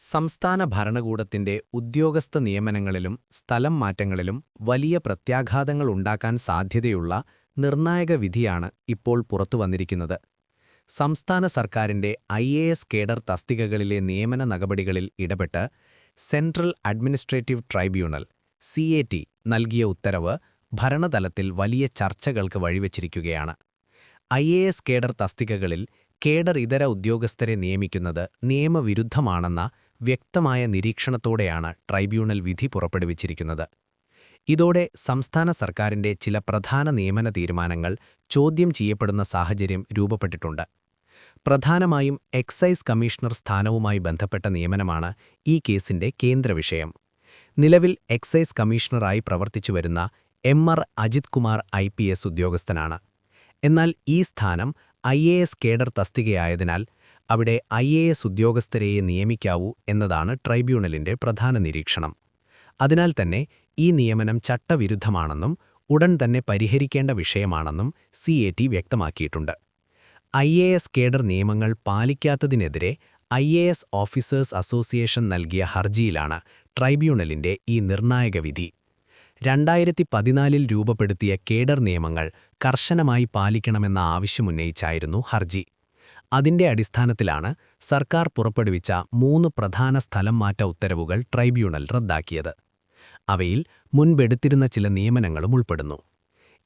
സംസ്ഥാന ഭരണകൂടത്തിന്റെ ഉദ്യോഗസ്ഥ നിയമനങ്ങളിലും സ്ഥലം മാറ്റങ്ങളിലും വലിയ പ്രത്യാഘാതങ്ങൾ ഉണ്ടാക്കാൻ സാധ്യതയുള്ള നിർണായക വിധിയാണ് ഇപ്പോൾ പുറത്തുവന്നിരിക്കുന്നത്. സംസ്ഥാന സർക്കാരിന്റെ ഐഎഎസ് കേഡർ തസ്തികകളിലെ നിയമന നടപടികളിൽ ഇടപെട്ട് സെൻട്രൽ അഡ്മിനിസ്ട്രേറ്റീവ് ട്രൈബ്യൂണൽ (CAT) നൽകിയ ഉത്തരവ് ഭരണതലത്തിൽ വലിയ ചർച്ചകൾക്ക് വഴിവെച്ചിരിക്കുകയാണ്. ഐഎഎസ് കേഡർ തസ്തികകളിൽ കേഡർ ഇതര ഉദ്യോഗസ്ഥരെ നിയമിക്കുന്നത് നിയമവിരുദ്ധമാണെന്ന വ്യക്തമായ നിരീക്ഷണത്തോടെയാണ് ട്രൈബ്യൂണൽ വിധി പുറപ്പെടുവിച്ചിരിക്കുന്നത്. ഇതോടെ സംസ്ഥാന സർക്കാരിന്റെ ചില പ്രധാന നിയമന തീരുമാനങ്ങൾ ചോദ്യം ചെയ്യപ്പെടുന്ന സാഹചര്യം രൂപപ്പെട്ടിട്ടുണ്ട്. പ്രധാനമായും എക്സൈസ് കമ്മീഷണർ സ്ഥാനവുമായി ബന്ധപ്പെട്ട നിയമനമാണ് ഈ കേസിന്റെ കേന്ദ്രവിഷയം. നിലവിൽ എക്സൈസ് കമ്മീഷണറായി പ്രവർത്തിച്ചുവരുന്ന MR അജിത് കുമാർ IPS ഉദ്യോഗസ്ഥനാണ്. എന്നാൽ ഈ സ്ഥാനം ഐഎഎസ് കേഡർ തസ്തികയായതിനാൽ അവിടെ ഐഎഎസ് ഉദ്യോഗസ്ഥരെയേ നിയമിക്കാവൂ എന്നതാണ് ട്രൈബ്യൂണലിന്റെ പ്രധാന നിരീക്ഷണം. അതിനാൽ തന്നെ ഈ നിയമനം ചട്ടവിരുദ്ധമാണെന്നും ഉടൻ തന്നെ പരിഹരിക്കേണ്ട വിഷയമാണെന്നും CAT വ്യക്തമാക്കിയിട്ടുണ്ട്. ഐഎഎസ് കേഡർ നിയമങ്ങൾ പാലിക്കാത്തതിനെതിരെ ഐഎഎസ് ഓഫീസേഴ്സ് അസോസിയേഷൻ നൽകിയ ഹർജിയിലാണ് ട്രൈബ്യൂണലിന്റെ ഈ നിർണായക വിധി. 2014 രൂപപ്പെടുത്തിയ കേഡർ നിയമങ്ങൾ കർശനമായി പാലിക്കണമെന്ന ആവശ്യമുന്നയിച്ചായിരുന്നു ഹർജി. അതിന്റെ അടിസ്ഥാനത്തിലാണ് സർക്കാർ പുറപ്പെടുവിച്ച 3 പ്രധാന സ്ഥലം മാറ്റ ഉത്തരവുകൾ ട്രൈബ്യൂണൽ റദ്ദാക്കിയത്. അവയിൽ മുൻപെടുത്തിരുന്ന ചില നിയമനങ്ങളും ഉൾപ്പെടുന്നു.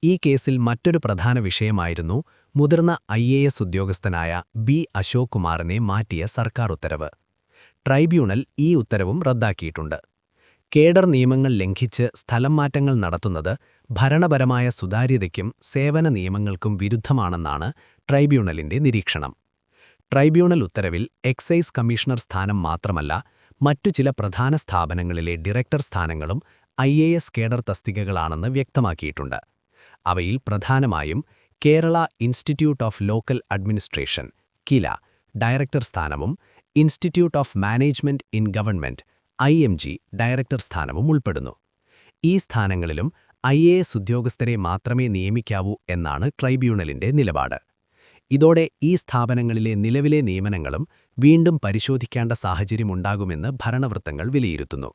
ഈ കേസിൽ മറ്റൊരു പ്രധാന വിഷയമായിരുന്നു മുതിർന്ന ഐഎഎസ് ഉദ്യോഗസ്ഥനായ B അശോക് കുമാറിനെ മാറ്റിയ സർക്കാർ ഉത്തരവ്. ട്രൈബ്യൂണൽ ഈ ഉത്തരവും റദ്ദാക്കിയിട്ടുണ്ട്. കേഡർ നിയമങ്ങൾ ലംഘിച്ച് സ്ഥലം മാറ്റങ്ങൾ നടത്തുന്നത് ഭരണപരമായ സുതാര്യതയ്ക്കും സേവന നിയമങ്ങൾക്കും വിരുദ്ധമാണെന്നാണ് ട്രൈബ്യൂണലിന്റെ നിരീക്ഷണം. ട്രൈബ്യൂണൽ ഉത്തരവിൽ എക്സൈസ് കമ്മീഷണർ സ്ഥാനം മാത്രമല്ല, മറ്റു ചില പ്രധാന സ്ഥാപനങ്ങളിലെ ഡയറക്ടർ സ്ഥാനങ്ങളും ഐഎഎസ് കേഡർ തസ്തികകളാണെന്ന് വ്യക്തമാക്കിയിട്ടുണ്ട്. അവയിൽ പ്രധാനമായും Kerala institute of local administration (കില) ഡയറക്ടർ സ്ഥാനവും institute of management in government (IMG) director സ്ഥാനവും ഉൾപ്പെടുന്നു. ഈ സ്ഥാനങ്ങളിലും ഐഎഎസ് ഉദ്യോഗസ്ഥരെ മാത്രമേ നിയമിക്കാവൂ എന്നാണ് ട്രൈബ്യൂണലിന്റെ നിലപാട്. ഇതോടെ ഈ സ്ഥാപനങ്ങളിലെ നിലവിലെ നിയമനങ്ങളും വീണ്ടും പരിശോധിക്കേണ്ട സാഹചര്യമുണ്ടാകുമെന്ന് ഭരണവൃത്തങ്ങൾ വിലയിരുത്തുന്നു.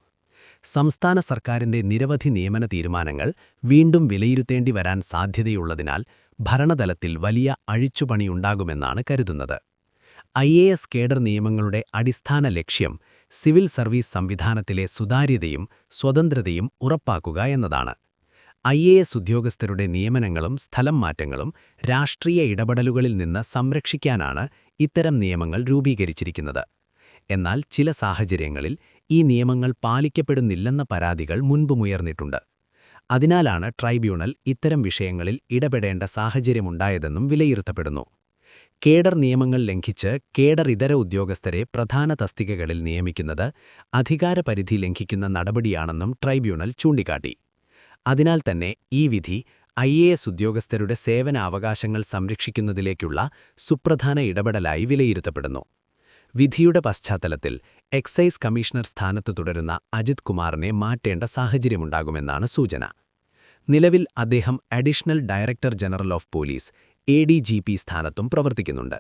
സംസ്ഥാന സർക്കാരിന്റെ നിരവധി നിയമന തീരുമാനങ്ങൾ വീണ്ടും വിലയിരുത്തേണ്ടി വരാൻ സാധ്യതയുള്ളതിനാൽ ഭരണതലത്തിൽ വലിയ അഴിച്ചുപണിയുണ്ടാകുമെന്നാണ് കരുതുന്നത്. ഐഎഎസ് കേഡർ നിയമങ്ങളുടെ അടിസ്ഥാന ലക്ഷ്യം സിവിൽ സർവീസ് സംവിധാനത്തിലെ സുതാര്യതയും സ്വതന്ത്രതയും ഉറപ്പാക്കുക എന്നതാണ്. ഐഎഎസ് ഉദ്യോഗസ്ഥരുടെ നിയമനങ്ങളും സ്ഥലം മാറ്റങ്ങളും രാഷ്ട്രീയ ഇടപെടലുകളിൽ നിന്ന് സംരക്ഷിക്കാനാണ് ഇത്തരം നിയമങ്ങൾ രൂപീകരിച്ചിരിക്കുന്നത്. എന്നാൽ ചില സാഹചര്യങ്ങളിൽ ഈ നിയമങ്ങൾ പാലിക്കപ്പെടുന്നില്ലെന്ന പരാതികൾ മുൻപുമുയർന്നിട്ടുണ്ട്. അതിനാലാണ് ട്രൈബ്യൂണൽ ഇത്തരം വിഷയങ്ങളിൽ ഇടപെടേണ്ട സാഹചര്യമുണ്ടായതെന്നും വിലയിരുത്തപ്പെടുന്നു. കേഡർ നിയമങ്ങൾ ലംഘിച്ച് കേഡർ ഇതര ഉദ്യോഗസ്ഥരെ പ്രധാന തസ്തികകളിൽ നിയമിക്കുന്നത് അധികാരപരിധി ലംഘിക്കുന്ന നടപടിയാണെന്നും ട്രൈബ്യൂണൽ ചൂണ്ടിക്കാട്ടി. അതിനാൽ തന്നെ ഈ വിധി ഐഎഎസ് ഉദ്യോഗസ്ഥരുടെ സേവനാവകാശങ്ങൾ സംരക്ഷിക്കുന്നതിലേക്കുള്ള സുപ്രധാന ഇടപെടലായി വിലയിരുത്തപ്പെടുന്നു. വിധിയുടെ പശ്ചാത്തലത്തിൽ എക്സൈസ് കമ്മീഷണർ സ്ഥാനത്ത് തുടരുന്ന അജിത് കുമാറിനെ മാറ്റേണ്ട സാഹചര്യമുണ്ടാകുമെന്നാണ് സൂചന. നിലവിൽ അദ്ദേഹം additional director general of police (ADGP) സ്ഥാനത്തും പ്രവർത്തിക്കുന്നുണ്ട്.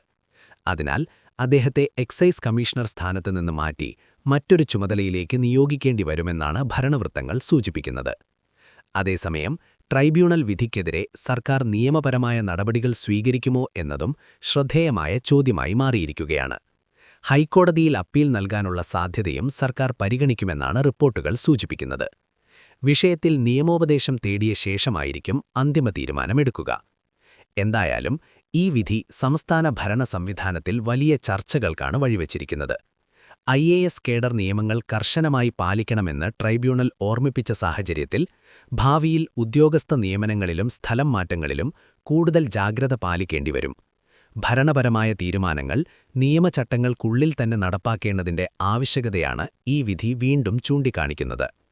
അതിനാൽ അദ്ദേഹത്തെ എക്സൈസ് കമ്മീഷണർ സ്ഥാനത്ത് നിന്ന് മാറ്റി മറ്റൊരു ചുമതലയിലേക്ക് നിയോഗിക്കേണ്ടി വരുമെന്നാണ് ഭരണവൃത്തങ്ങൾ സൂചിപ്പിക്കുന്നത്. അതേസമയം ട്രൈബ്യൂണൽ വിധിക്കെതിരെ സർക്കാർ നിയമപരമായ നടപടികൾ സ്വീകരിക്കുമോ എന്നതും ശ്രദ്ധേയമായ ചോദ്യമായി മാറിയിരിക്കുകയാണ്. ഹൈക്കോടതിയിൽ അപ്പീൽ നൽകാനുള്ള സാധ്യതയും സർക്കാർ പരിഗണിക്കുമെന്നാണ് റിപ്പോർട്ടുകൾ സൂചിപ്പിക്കുന്നത്. വിഷയത്തിൽ നിയമോപദേശം തേടിയ ശേഷമായിരിക്കും അന്തിമ തീരുമാനമെടുക്കുക. എന്തായാലും ഈ വിധി സംസ്ഥാന ഭരണ സംവിധാനത്തിൽ വലിയ ചർച്ചകൾക്കാണ് വഴിവെച്ചിരിക്കുന്നത്. ഐഎഎസ് കേഡർ നിയമങ്ങൾ കർശനമായി പാലിക്കണമെന്ന് ട്രൈബ്യൂണൽ ഓർമ്മിപ്പിച്ച സാഹചര്യത്തിൽ ഭാവിയിൽ ഉദ്യോഗസ്ഥ നിയമനങ്ങളിലും സ്ഥലം മാറ്റങ്ങളിലും കൂടുതൽ ജാഗ്രത പാലിക്കേണ്ടിവരും. ഭരണപരമായ തീരുമാനങ്ങൾ നിയമചട്ടങ്ങൾക്കുള്ളിൽ തന്നെ നടപ്പാക്കേണ്ടതിന്റെ ആവശ്യകതയാണ് ഈ വിധി വീണ്ടും ചൂണ്ടിക്കാണിക്കുന്നത്.